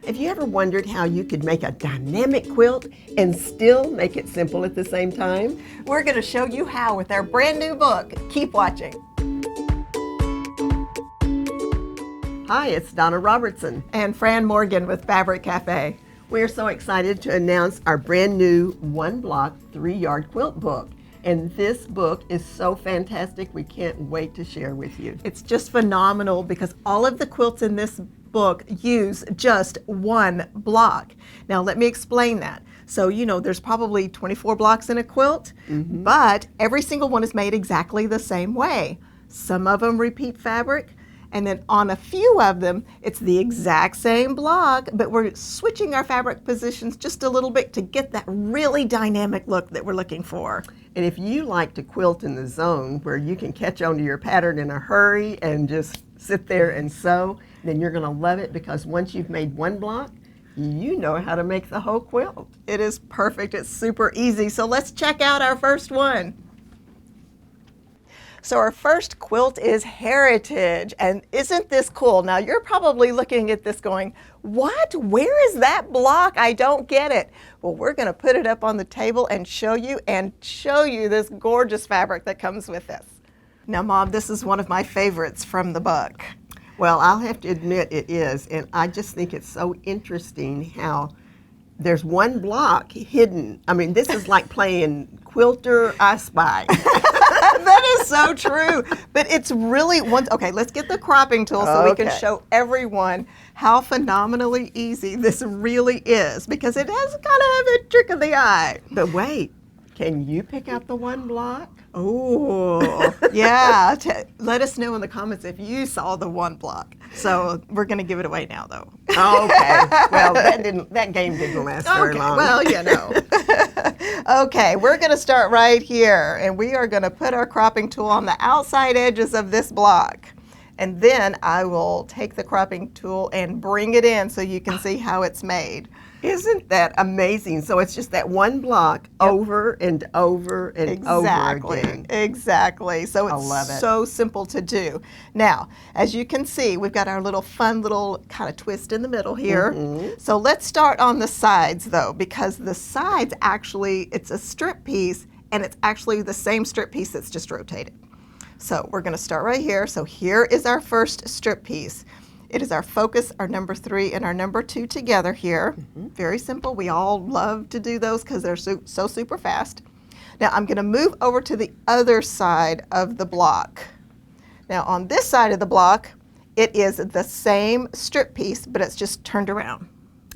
Have you ever wondered how you could make a dynamic quilt and still make it simple at the same time? We're going to show you how with our brand new book. Keep watching. Hi, it's Donna Robertson. And Fran Morgan with Fabric Cafe. We're so excited to announce our brand new 1-block, 3-yard quilt book. And this book is so fantastic, we can't wait to share with you. It's just phenomenal because all of the quilts in this book use just 1 block. Now let me explain that. So there's probably 24 blocks in a quilt, but every single one is made exactly the same way. Some of them repeat fabric, and then on a few of them, it's the exact same block, but we're switching our fabric positions just a little bit to get that really dynamic look that we're looking for. And if you like to quilt in the zone where you can catch on to your pattern in a hurry and just sit there and sew, then you're gonna love it, because once you've made 1 block, you know how to make the whole quilt. It is perfect, it's super easy. So let's check out our first one. So our first quilt is Heritage, and isn't this cool? Now you're probably looking at this going, what? Where is that block? I don't get it. Well, we're gonna put it up on the table and show you this gorgeous fabric that comes with this. Now Mom, this is one of my favorites from the book. Well, I'll have to admit it is, and I just think it's so interesting how there's 1 block hidden. I mean, this is like playing Quilter, I Spy. That is so true. But it's really okay, let's get the cropping tool so we can show everyone how phenomenally easy this really is, because it does kind of have a trick of the eye. But wait, can you pick out the 1 block? Oh, yeah. Let us know in the comments if you saw the 1 block. So we're going to give it away now, though. Okay. Well, that game didn't last very long. Well, Okay, we're going to start right here, and we are going to put our cropping tool on the outside edges of this block. And then I will take the cropping tool and bring it in so you can see how it's made. Isn't that amazing? So it's just that 1 block over and over and over again. Exactly. So it's so simple to do. Now, as you can see, we've got our little fun little kind of twist in the middle here. So let's start on the sides though, because the sides actually, it's a strip piece, and it's actually the same strip piece that's just rotated. So we're going to start right here. So here is our first strip piece. It is our focus, our number 3, and our number 2 together here. Very simple. We all love to do those because they're so super fast. Now I'm going to move over to the other side of the block. Now on this side of the block, it is the same strip piece, but it's just turned around.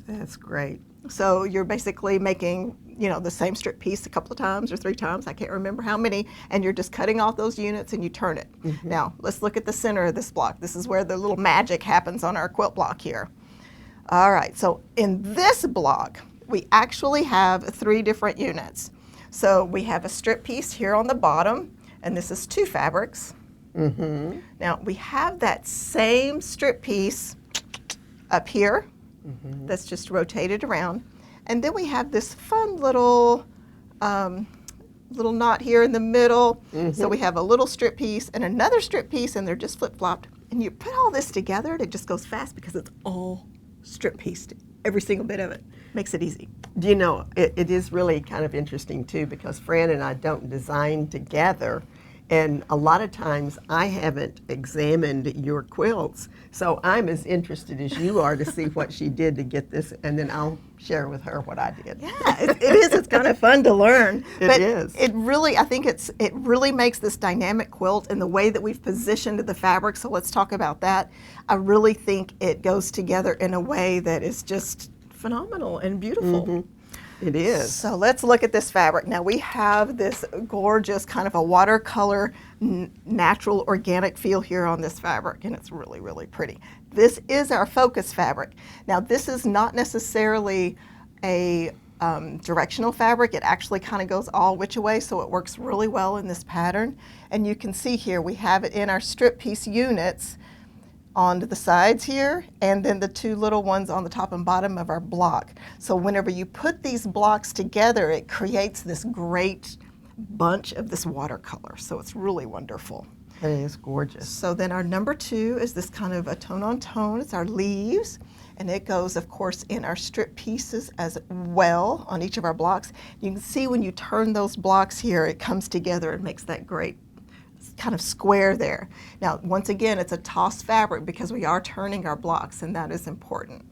That's great. So you're basically making the same strip piece a couple of times or 3 times, I can't remember how many, and you're just cutting off those units and you turn it. Now, let's look at the center of this block. This is where the little magic happens on our quilt block here. All right, so in this block, we actually have 3 different units. So we have a strip piece here on the bottom, and this is 2 fabrics. Now, we have that same strip piece up here that's just rotated around. And then we have this fun little knot here in the middle. So we have a little strip piece and another strip piece, and they're just flip-flopped. And you put all this together, and it just goes fast because it's all strip pieced, every single bit of it. Makes it easy. Do you know, it is really kind of interesting too, because Fran and I don't design together. And a lot of times I haven't examined your quilts, so I'm as interested as you are to see what she did to get this, and then I'll share with her what I did. Yeah, it is. It's kind of fun to learn. It is. It really, I think it really makes this dynamic quilt, and the way that we've positioned the fabric, so let's talk about that. I really think it goes together in a way that is just phenomenal and beautiful. It is. So let's look at this fabric. Now we have this gorgeous kind of a watercolor, natural, organic feel here on this fabric, and it's really, really pretty. This is our focus fabric. Now this is not necessarily a directional fabric. It actually kind of goes all which way, so it works really well in this pattern. And you can see here we have it in our strip piece units on the sides here, and then the 2 little ones on the top and bottom of our block. So whenever you put these blocks together, it creates this great bunch of this watercolor. So it's really wonderful. It is gorgeous. So then our number 2 is this kind of a tone on tone. It's our leaves. And it goes, of course, in our strip pieces as well on each of our blocks. You can see when you turn those blocks here, it comes together and makes that great kind of square there. Now, once again, it's a toss fabric because we are turning our blocks, and that is important.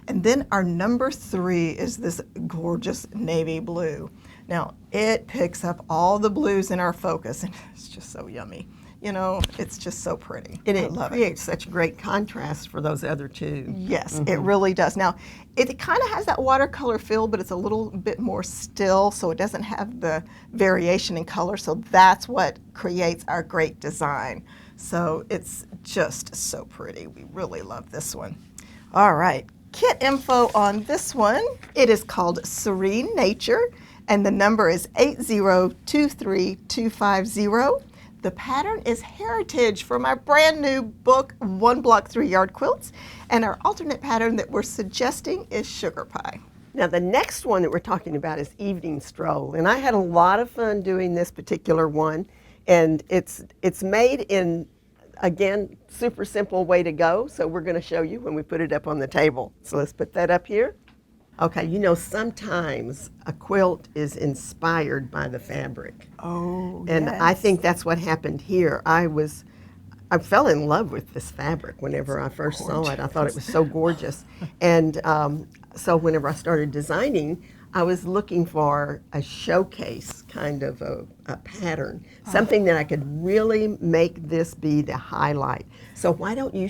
And then our number 3 is this gorgeous navy blue. Now, it picks up all the blues in our focus, and it's just so yummy. You know, it's just so pretty. And it creates such great contrast for those other two. Yes, it really does. Now, it kind of has that watercolor feel, but it's a little bit more still, so it doesn't have the variation in color, so that's what creates our great design. So it's just so pretty. We really love this one. All right, kit info on this one. It is called Serene Nature, and the number is 8023250. The pattern is Heritage from our brand new book, 1 Block 3 Yard Quilts, and our alternate pattern that we're suggesting is Sugar Pie. Now the next one that we're talking about is Evening Stroll, and I had a lot of fun doing this particular one, and it's made in, again, super simple way to go, so we're going to show you when we put it up on the table. So let's put that up here. Okay, you know, sometimes a quilt is inspired by the fabric. Oh, and yes. I think that's what happened here. I fell in love with this fabric whenever I first saw it. I thought it was so gorgeous. And so whenever I started designing, I was looking for a showcase kind of a pattern, something that I could really make this be the highlight. So why don't you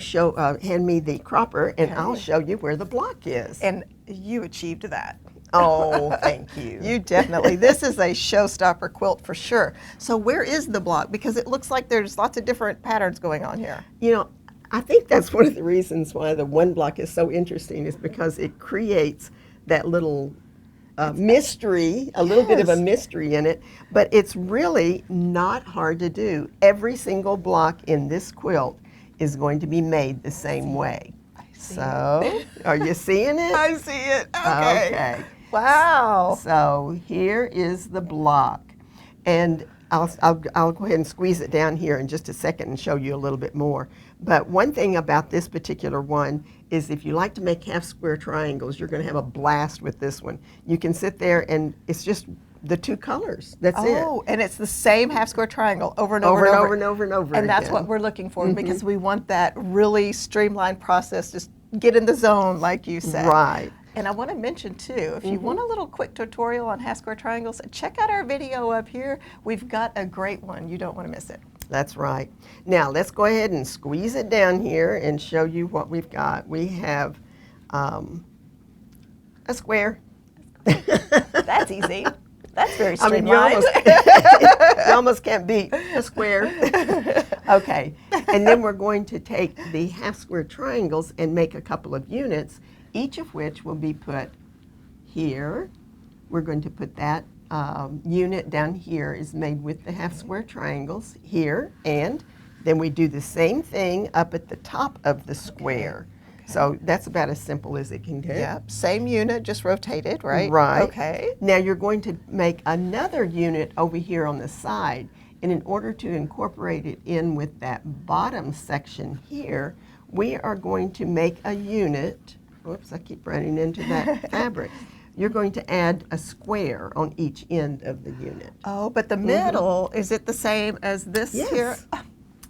hand me the cropper, and I'll show you where the block is. And you achieved that. Oh, thank you. You definitely. This is a showstopper quilt for sure. So where is the block? Because it looks like there's lots of different patterns going on here. You know, I think that's one of the reasons why the 1 block is so interesting, is because it creates that little mystery, a little bit of a mystery in it, but it's really not hard to do. Every single block in this quilt is going to be made the same way. So, are you seeing it? I see it. Okay. Okay. Wow. So here is the block, and I'll go ahead and squeeze it down here in just a second and show you a little bit more. But one thing about this particular one is if you like to make half square triangles, you're going to have a blast with this one. You can sit there and it's just the 2 colors. That's it. Oh, and it's the same half square triangle over and over over and over and over and over. And that's again. what we're looking for, because we want that really streamlined process. Just get in the zone, like you said. Right. And I want to mention too, if you want a little quick tutorial on half square triangles, check out our video up here. We've got a great one. You don't want to miss it. That's right. Now let's go ahead and squeeze it down here and show you what we've got. We have a square. That's easy. That's very streamlined. I mean, you almost can't beat a square. Okay, and then we're going to take the half square triangles and make a couple of units, each of which will be put here. We're going to put that unit down here is made with the half square triangles here, and then we do the same thing up at the top of the square. So that's about as simple as it can get. Yep, same unit, just rotated, right? Right. Okay. Now you're going to make another unit over here on the side, and in order to incorporate it in with that bottom section here, we are going to make a unit. Whoops, I keep running into that fabric. You're going to add a square on each end of the unit. Oh, but the middle, is it the same as this here?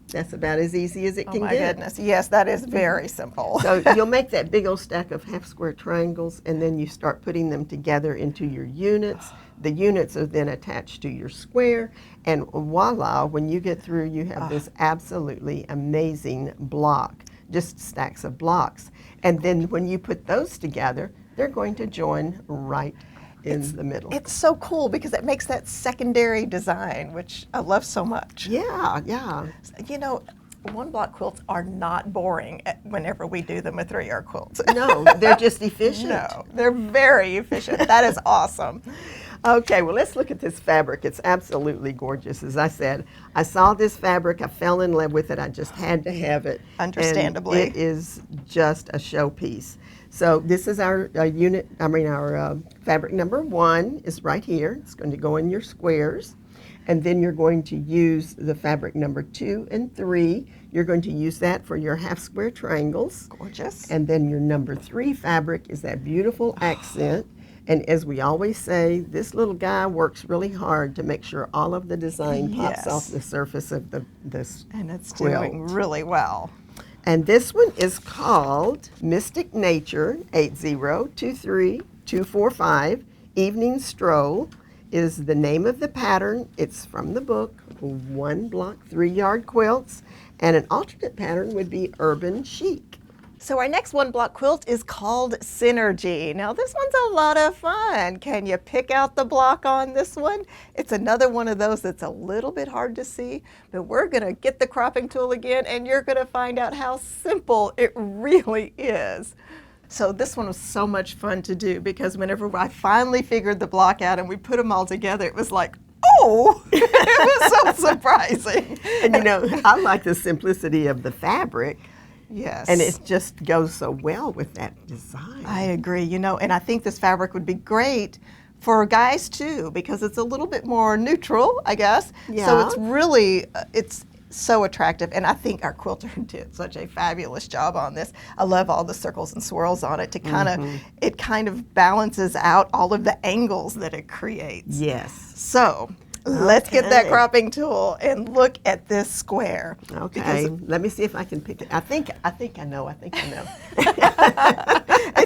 That's about as easy as it can get. Oh my goodness, yes, that is very simple. So you'll make that big old stack of half square triangles, and then you start putting them together into your units. The units are then attached to your square, and voila, when you get through, you have this absolutely amazing block, just stacks of blocks. And then when you put those together, they're going to join right in the middle. It's so cool because it makes that secondary design, which I love so much. Yeah, yeah. You know, 1 block quilts are not boring whenever we do them with 3-yard quilts. No, they're just efficient. No, they're very efficient. That is awesome. Okay, well, let's look at this fabric. It's absolutely gorgeous. As I said, I saw this fabric, I fell in love with it, I just had to have it. Understandably. And it is just a showpiece. So this is our fabric number 1 is right here. It's going to go in your squares. And then you're going to use the fabric number 2 and 3. You're going to use that for your half square triangles. Gorgeous. And then your number 3 fabric is that beautiful accent. And as we always say, this little guy works really hard to make sure all of the design pops off the surface of this and it's quilt. Doing really well. And this one is called Mystic Nature 8023245. Evening Stroll is the name of the pattern. It's from the book, 1 Block 3 Yard Quilts. And an alternate pattern would be Urban Chic. So our next 1 block quilt is called Synergy. Now this one's a lot of fun. Can you pick out the block on this one? It's another one of those that's a little bit hard to see, but we're gonna get the cropping tool again and you're gonna find out how simple it really is. So this one was so much fun to do because whenever I finally figured the block out and we put them all together, it was like, oh, it was so surprising. And you know, I like the simplicity of the fabric. Yes. And it just goes so well with that design. I agree, you know, and I think this fabric would be great for guys too because it's a little bit more neutral, I guess. Yeah. So it's really, it's so attractive, and I think our quilter did such a fabulous job on this. I love all the circles and swirls on it to kind of, it kind of balances out all of the angles that it creates. Yes. So let's get that cropping tool and look at this square. Okay, let me see if I can pick it. I think I know. It's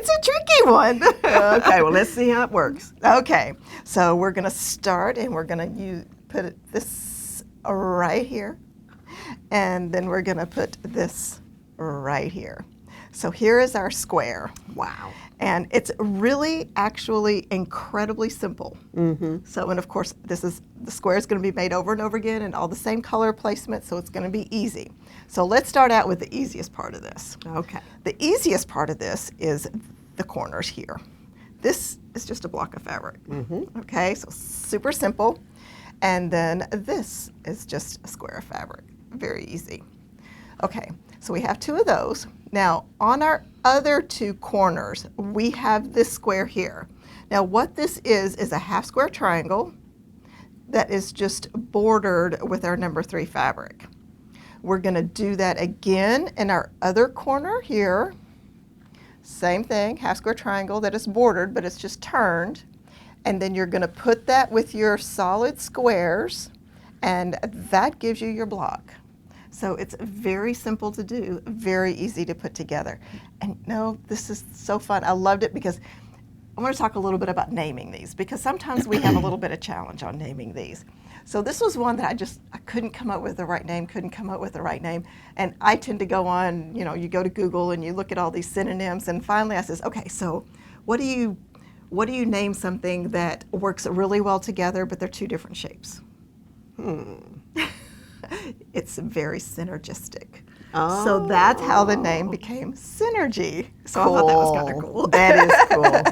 a tricky one. Okay, well, let's see how it works. Okay, so we're gonna start and we're gonna put this right here. And then we're gonna put this right here. So here is our square. Wow. And it's really actually incredibly simple. So, and of course, the square is going to be made over and over again and all the same color placement, so it's going to be easy. So let's start out with the easiest part of this. Okay. The easiest part of this is the corners here. This is just a block of fabric. Okay, so super simple. And then this is just a square of fabric. Very easy. Okay, so we have 2 of those. Now, on our other 2 corners, we have this square here. Now, what this is a half square triangle that is just bordered with our number 3 fabric. We're gonna do that again in our other corner here. Same thing, half square triangle that is bordered, but it's just turned. And then you're gonna put that with your solid squares, and that gives you your block. So it's very simple to do, very easy to put together. And no, this is so fun. I loved it because I want to talk a little bit about naming these because sometimes we have a little bit of challenge on naming these. So this was one that I couldn't come up with the right name, And I tend to go on, you know, you go to Google and you look at all these synonyms, and finally I says, okay, so what do you name something that works really well together, but they're 2 different shapes? It's very synergistic. Oh. So that's how the name became Synergy. So I thought that was kind of cool. That is cool.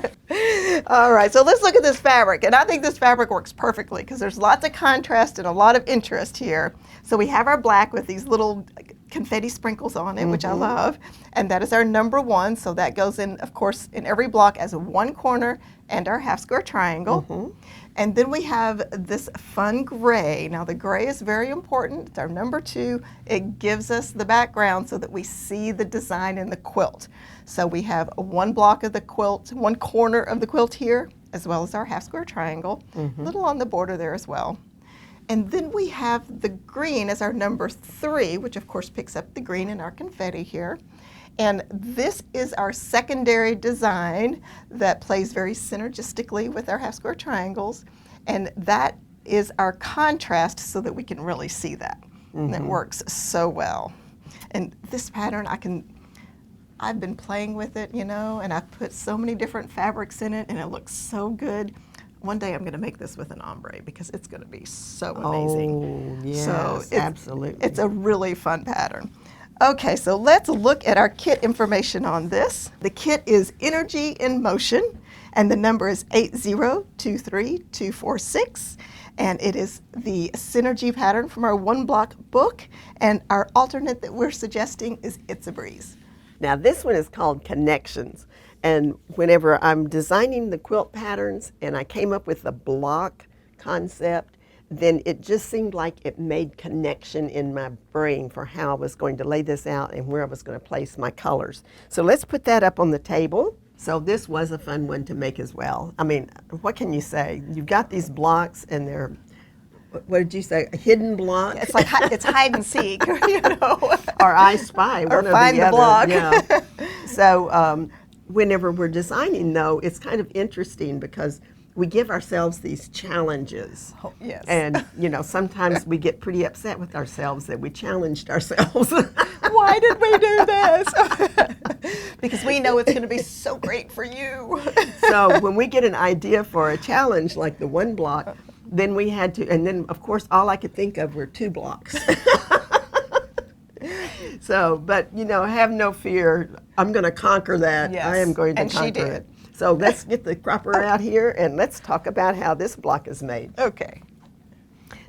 All right, so let's look at this fabric. And I think this fabric works perfectly because there's lots of contrast and a lot of interest here. So we have our black with these little confetti sprinkles on it, which I love. And that is our number 1. So that goes in, of course, in every block as 1 corner and our half square triangle. And then we have this fun gray. Now the gray is very important. It's our number 2. It gives us the background so that we see the design in the quilt. So we have 1 block of the quilt, 1 corner of the quilt here, as well as our half square triangle, a little on the border there as well. And then we have the green as our number 3, which of course picks up the green in our confetti here. And this is our secondary design that plays very synergistically with our half square triangles. And that is our contrast so that we can really see that. And it works so well. And this pattern, I've been playing with it, you know, and I've put so many different fabrics in it and it looks so good. One day I'm going to make this with an ombre because it's going to be so amazing. Oh, yes, so absolutely. It's a really fun pattern. Okay, so let's look at our kit information on this. The kit is Energy in Motion, and the number is 8023246, and it is the Synergy pattern from our 1 block book, and our alternate that we're suggesting is It's a Breeze. Now this one is called Connections, and whenever I'm designing the quilt patterns and I came up with the block concept, then it just seemed like it made connection in my brain for how I was going to lay this out and where I was going to place my colors. So let's put that up on the table. So this was a fun one to make as well. I mean, what can you say? You've got these blocks and they're, what did you say, a hidden block? It's like it's hide and seek, you know. Or I Spy, or one find or the the other. block. Yeah. So whenever we're designing, though, it's kind of interesting because we give ourselves these challenges. Oh, yes. And, you know, sometimes we get pretty upset with ourselves that we challenged ourselves. Why did we do this? Because we know it's going to be so great for you. So when we get an idea for a challenge like the one block, then we had to, and then of course all I could think of were 2 blocks. So, but you know, have no fear. I'm going to conquer that. Yes. I am going to conquer it. So let's get the cropper out here and let's talk about how this block is made. Okay.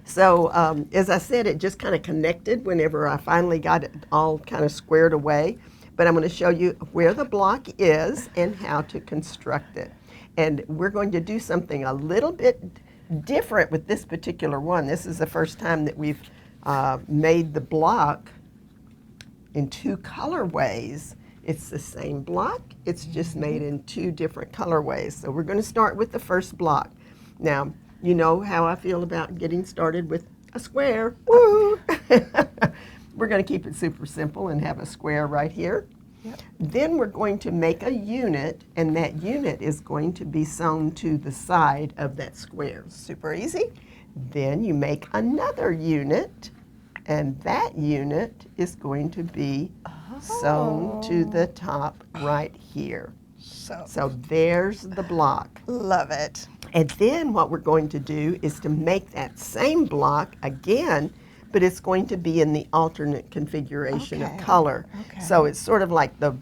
So as I said, it just kind of connected whenever I finally got it all kind of squared away. But I'm going to show you where the block is and how to construct it. And we're going to do something a little bit different with this particular one. This is the first time that we've made the block in 2 colorways. It's the same block, it's just made in 2 different colorways. So we're going to start with the first block. Now, you know how I feel about getting started with a square. Woo! We're going to keep it super simple and have a square right here. Yep. Then we're going to make a unit, and that unit is going to be sewn to the side of that square. Super easy. Then you make another unit, and that unit is going to be sewn to the top right here. So there's the block. Love it. And then what we're going to do is to make that same block again, but it's going to be in the alternate configuration of color. Okay. So it's sort of like the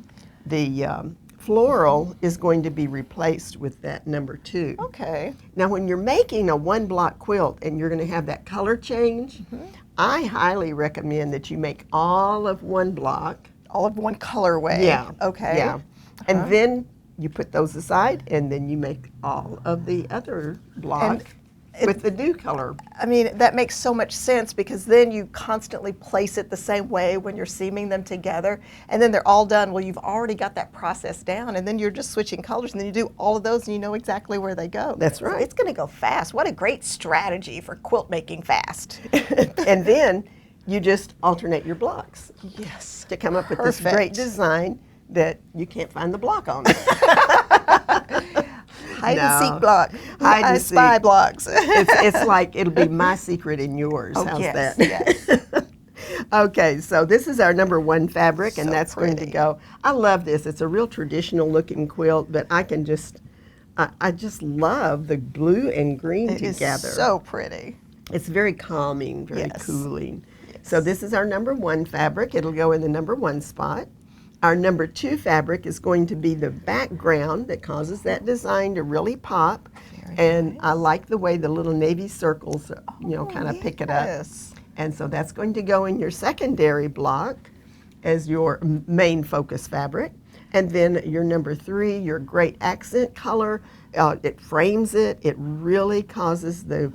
floral is going to be replaced with that number 2. Okay. Now when you're making a 1-block quilt and you're going to have that color change, I highly recommend that you make all of 1 block. All of 1 colorway. Yeah. Okay. Yeah. And then you put those aside, and then you make all of the other block with the new color. I mean, that makes so much sense because then you constantly place it the same way when you're seaming them together, and then they're all done. Well, you've already got that process down, and then you're just switching colors, and then you do all of those, and you know exactly where they go. That's right. So it's going to go fast. What a great strategy for quilt making fast. And then you just alternate your blocks. Yes. To come up with this great design that you can't find the block on. Hide and seek block. Hide and spy seek. blocks. It's like it'll be my secret and yours. Oh, how's yes, that? yes. Okay, so this is our number 1 fabric, and So that's pretty. going to go. I love this. It's a real traditional looking quilt, but I can just, I just love the blue and green together. It is so pretty. It's very calming, very cooling. So this is our number 1 fabric. It'll go in the number 1 spot. Our number 2 fabric is going to be the background that causes that design to really pop. And I like the way the little navy circles, you know, kind of pick it up. And so that's going to go in your secondary block as your main focus fabric. And then your number 3, your great accent color, it frames it. It really causes the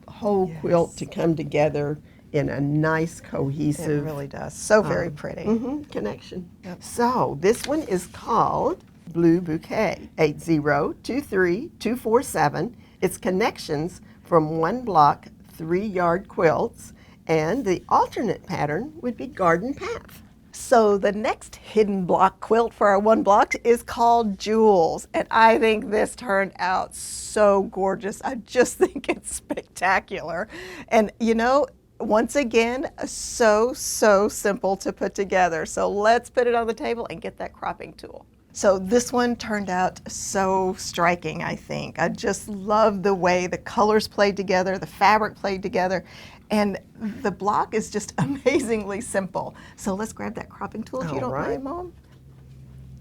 whole quilt to come together in a nice, cohesive. It really does. So very pretty. Connection. Yep. So this one is called Blue Bouquet, 8023247. It's connections from 1 block, 3-yard quilts, and the alternate pattern would be Garden Path. So the next hidden block quilt for our 1 block is called Jewels, and I think this turned out so gorgeous. I just think it's spectacular. And you know, once again, so simple to put together. So let's put it on the table and get that cropping tool. So this one turned out so striking, I think. I just love the way the colors played together, the fabric played together, and the block is just amazingly simple. So let's grab that cropping tool if you don't mind, Mom.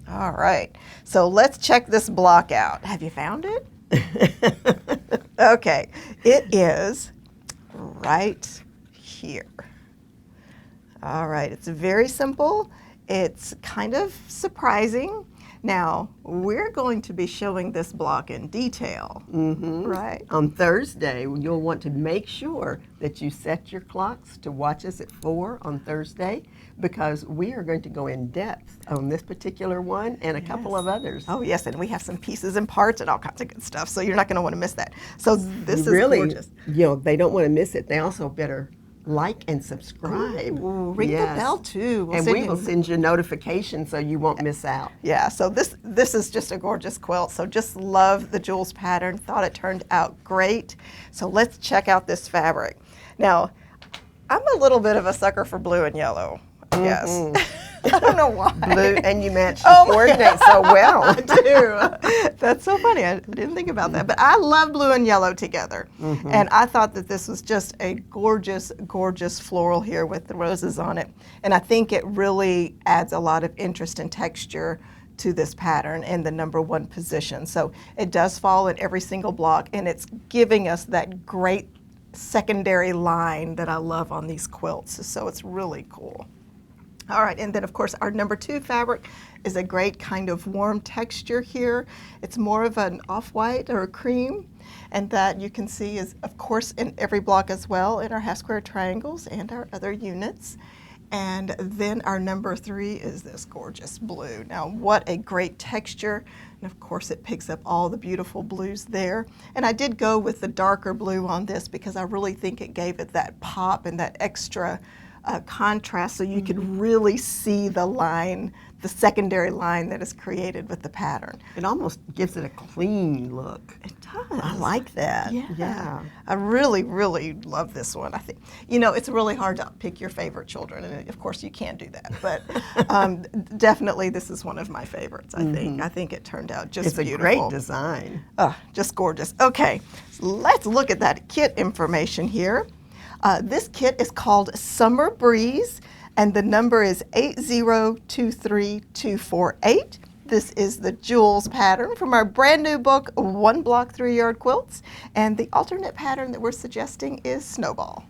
All right, so let's check this block out. Have you found it? Okay, it is right here. All right, it's very simple. It's kind of surprising. Now, we're going to be showing this block in detail, right? On Thursday, you'll want to make sure that you set your clocks to watch us at 4 on Thursday, because we are going to go in depth on this particular one and a couple of others. Oh, yes, and we have some pieces and parts and all kinds of good stuff, so you're not going to want to miss that. So this is really gorgeous. They don't want to miss it. They also better like and subscribe. Ooh, ring the bell too. We will send you a notification so you won't miss out. Yeah, so this is just a gorgeous quilt. So just love the Jules pattern. Thought it turned out great. So let's check out this fabric. Now, I'm a little bit of a sucker for blue and yellow, I guess. I don't know why. Blue, and you match the coordinates so well. I do. That's so funny. I didn't think about that. But I love blue and yellow together. And I thought that this was just a gorgeous, gorgeous floral here with the roses on it. And I think it really adds a lot of interest and texture to this pattern in the #1 position. So it does fall in every single block, and it's giving us that great secondary line that I love on these quilts. So it's really cool. All right, and then of course our #2 fabric is a great kind of warm texture here. It's more of an off-white or a cream, and that you can see is of course in every block as well in our half square triangles and our other units. And then our #3 is this gorgeous blue. Now what a great texture, and of course it picks up all the beautiful blues there. And I did go with the darker blue on this because I really think it gave it that pop and that extra contrast, so you could really see the line, the secondary line that is created with the pattern. It almost gives it a clean look. It does. I like that. Yeah. I really, really love this one. I think, it's really hard to pick your favorite children, and of course you can't do that, but definitely this is one of my favorites, I think. I think it turned out just beautiful. It's a great design. Just gorgeous. Okay, so let's look at that kit information here. This kit is called Summer Breeze, and the number is 8023248. This is the Jules pattern from our brand new book, 1 Block 3 Yard Quilts, and the alternate pattern that we're suggesting is Snowball.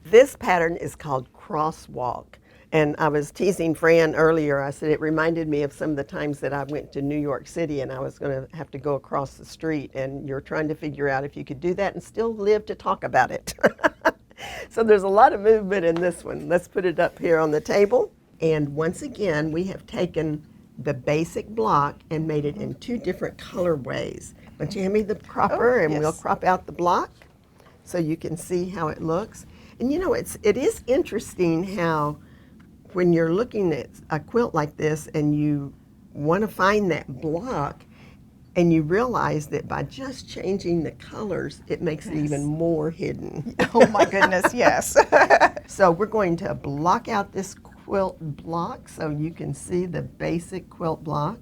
This pattern is called Crosswalk, and I was teasing Fran earlier. I said it reminded me of some of the times that I went to New York City and I was going to have to go across the street, and you're trying to figure out if you could do that and still live to talk about it. So there's a lot of movement in this one. Let's put it up here on the table. And once again, we have taken the basic block and made it in 2 different colorways. Why don't you hand me the cropper and we'll crop out the block so you can see how it looks. And it is interesting how when you're looking at a quilt like this and you want to find that block, and you realize that by just changing the colors, it makes it even more hidden. Oh my goodness, yes. So we're going to block out this quilt block so you can see the basic quilt block.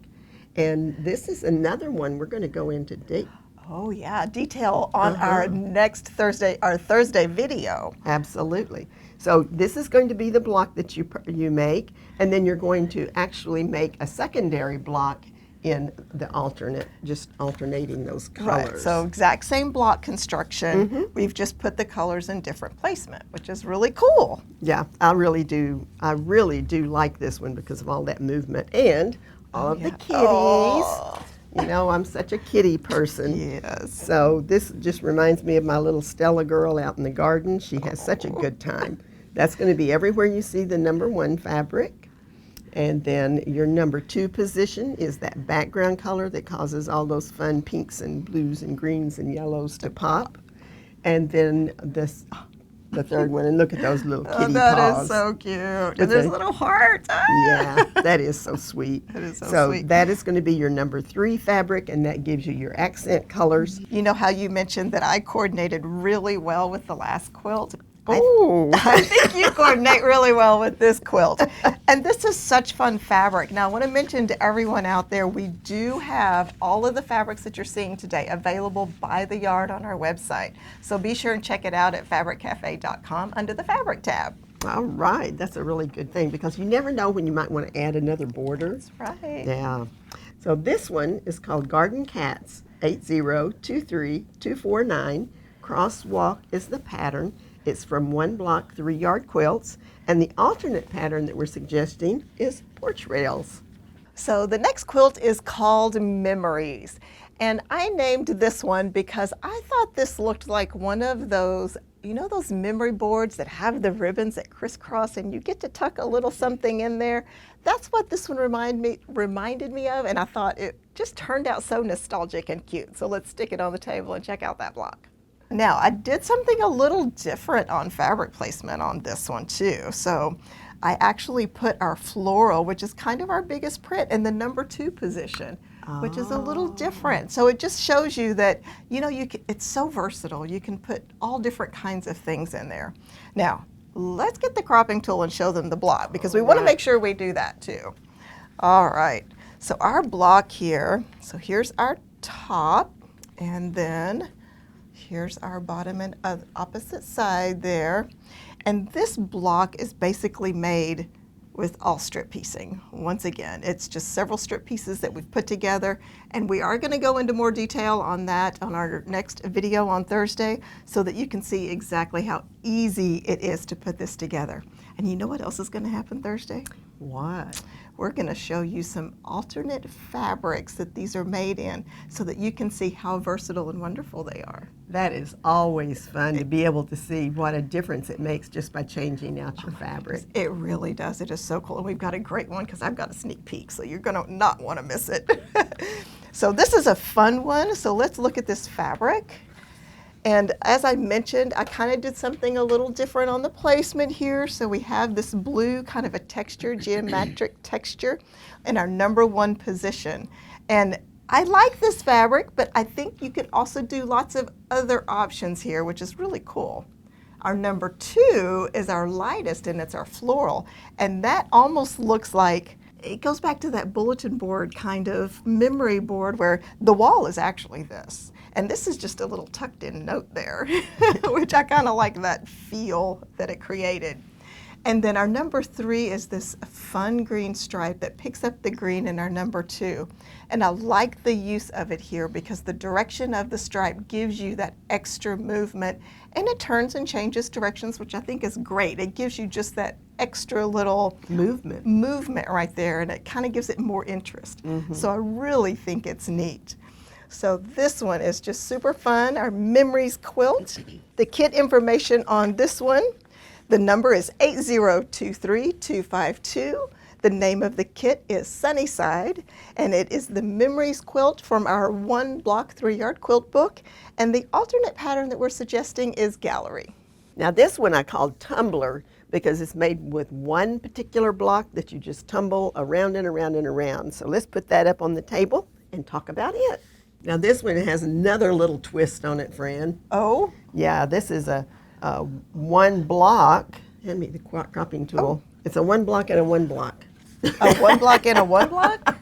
And this is another one we're going to go into detail. Oh yeah, detail on our next Thursday, our Thursday video. Absolutely. So this is going to be the block that you make, and then you're going to actually make a secondary block in the alternate, just alternating those colors. Right, so exact same block construction. We've just put the colors in different placement, which is really cool. Yeah, I really do like this one because of all that movement and all of the kitties. I'm such a kitty person. Yes. So this just reminds me of my little Stella girl out in the garden. She has such a good time. That's going to be everywhere you see the #1 fabric. And then your #2 position is that background color that causes all those fun pinks and blues and greens and yellows to pop. And then the third one, and look at those little kitty that paws. That is so cute. And there's little hearts. Yeah, that is so sweet. That is so sweet. That is going to be your #3 fabric, and that gives you your accent colors. You know how you mentioned that I coordinated really well with the last quilt? Oh, I think you coordinate really well with this quilt. And this is such fun fabric. Now, I want to mention to everyone out there, we do have all of the fabrics that you're seeing today available by the yard on our website. So be sure and check it out at fabriccafe.com under the fabric tab. All right, that's a really good thing because you never know when you might want to add another border. That's right. Yeah. So this one is called Garden Cats 8023249. Crosswalk is the pattern. It's from 1 Block 3 Yard Quilts, and the alternate pattern that we're suggesting is porch rails. So the next quilt is called Memories. And I named this one because I thought this looked like one of those, you know, those memory boards that have the ribbons that crisscross and you get to tuck a little something in there. That's what this one reminded me of, and I thought it just turned out so nostalgic and cute. So let's stick it on the table and check out that block. Now, I did something a little different on fabric placement on this one too. So I actually put our floral, which is kind of our biggest print, in the number 2 position, which is a little different. So it just shows you that, you know, it's so versatile. You can put all different kinds of things in there. Now, let's get the cropping tool and show them the block, because we want to make sure we do that too. All right, so our block here, so here's our top, and then here's our bottom and opposite side there. And this block is basically made with all strip piecing. Once again, it's just several strip pieces that we've put together, and we are going to go into more detail on that on our next video on Thursday so that you can see exactly how easy it is to put this together. And you know what else is going to happen Thursday? What? We're going to show you some alternate fabrics that these are made in so that you can see how versatile and wonderful they are. That is always fun to be able to see what a difference it makes just by changing out your fabric. It really does. It is so cool. And we've got a great one because I've got a sneak peek, so you're going to not want to miss it. So this is a fun one. So let's look at this fabric. And as I mentioned, I kind of did something a little different on the placement here. So we have this blue kind of a texture, geometric texture in our number 1 position. And I like this fabric, but I think you can also do lots of other options here, which is really cool. Our number 2 is our lightest, and it's our floral. And that almost looks like, it goes back to that bulletin board kind of memory board where the wall is actually this. And this is just a little tucked in note there, which I kind of like that feel that it created. And then our number 3 is this fun green stripe that picks up the green in our number 2. And I like the use of it here because the direction of the stripe gives you that extra movement, and it turns and changes directions, which I think is great. It gives you just that extra little movement right there, and it kind of gives it more interest. So I really think it's neat. So this one is just super fun, our Memories quilt. The kit information on this one, the number is 8023252. The name of the kit is Sunnyside, and it is the Memories quilt from our 1 block 3-yard quilt book. And the alternate pattern that we're suggesting is Gallery. Now this one I called Tumbler because it's made with one particular block that you just tumble around and around and around. So let's put that up on the table and talk about it. Now this one has another little twist on it, Fran. Oh? Yeah, this is a 1 block. Hand me the cropping tool. Oh. It's a 1 block and a 1 block. A 1 block and a 1 block?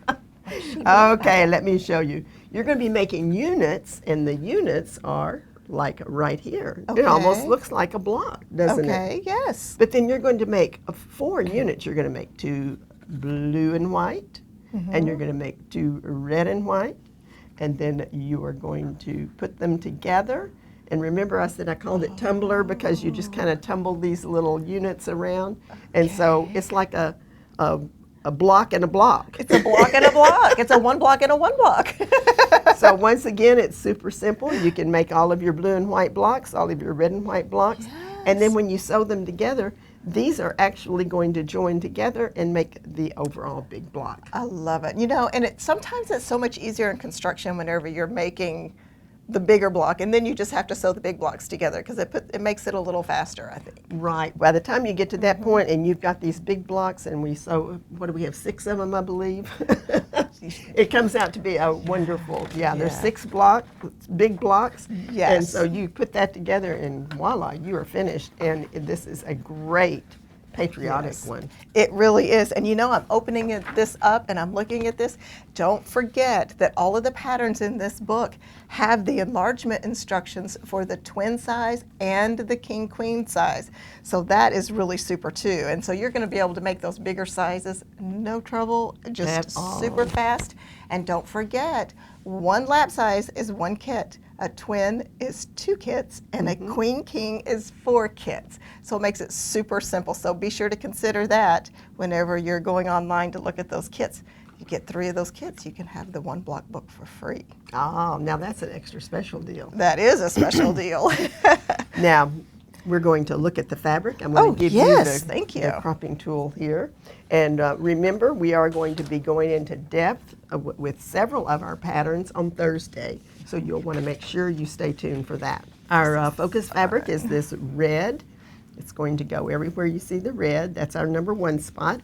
Okay, let me show you. You're going to be making units, and the units are like right here. Okay. It almost looks like a block, doesn't it? Okay, yes. But then you're going to make 4 units. You're going to make 2 blue and white, and you're going to make 2 red and white, and then you are going to put them together. And remember I said I called it Tumbler because you just kind of tumble these little units around. And so it's like a block and a block. It's a block and a block. It's a 1 block and a 1 block. So once again, it's super simple. You can make all of your blue and white blocks, all of your red and white blocks. Yes. And then when you sew them together, these are actually going to join together and make the overall big block. I love it. You know, and sometimes it's so much easier in construction whenever you're making the bigger block, and then you just have to sew the big blocks together because it makes it a little faster, I think. Right. By the time you get to that point and you've got these big blocks, and we sew, what do we have, 6 of them, I believe? It comes out to be a wonderful, there's 6 big blocks. Yes. And so you put that together and voila, you are finished. And this is a great patriotic one. It really is. And you know, I'm opening this up and I'm looking at this. Don't forget that all of the patterns in this book have the enlargement instructions for the twin size and the king queen size. So that is really super too. And so you're going to be able to make those bigger sizes, no trouble, just super fast. And don't forget, 1 lap size is 1 kit. A twin is 2 kits, and a queen king is 4 kits. So it makes it super simple. So be sure to consider that whenever you're going online to look at those kits. you get 3 of those kits, you can have the 1 block book for free. Oh, now that's an extra special deal. That is a special deal. Now, we're going to look at the fabric. I'm going to give yes, you thank you. the cropping tool here. And remember, we are going to be going into depth with several of our patterns on Thursday. So you'll want to make sure you stay tuned for that. Our focus fabric is this red. It's going to go everywhere you see the red. That's our number 1 spot.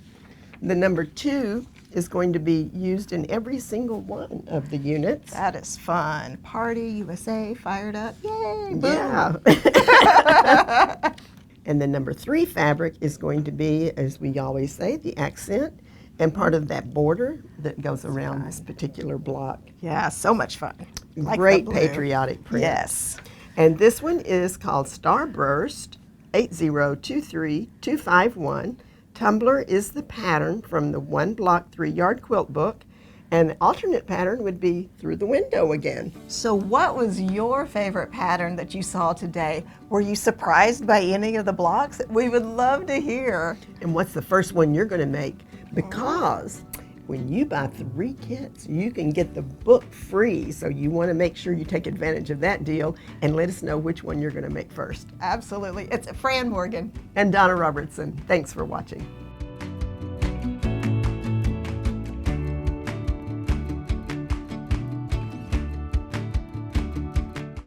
The number 2 is going to be used in every single one of the units. That is fun. Party USA, fired up. Yay! Boom. Yeah. And the number 3 fabric is going to be, as we always say, the accent and part of that border that goes around this particular block. Yeah, so much fun. Like Great patriotic print. Yes. And this one is called Starburst 8023251. Tumbler is the pattern from the 1 block 3-yard quilt book. And the alternate pattern would be through the window again. So what was your favorite pattern that you saw today? Were you surprised by any of the blocks? We would love to hear. And what's the first one you're going to make? Because when you buy 3 kits, you can get the book free. So you want to make sure you take advantage of that deal and let us know which one you're going to make first. Absolutely. It's Fran Morgan And Donna Robertson. Thanks for watching.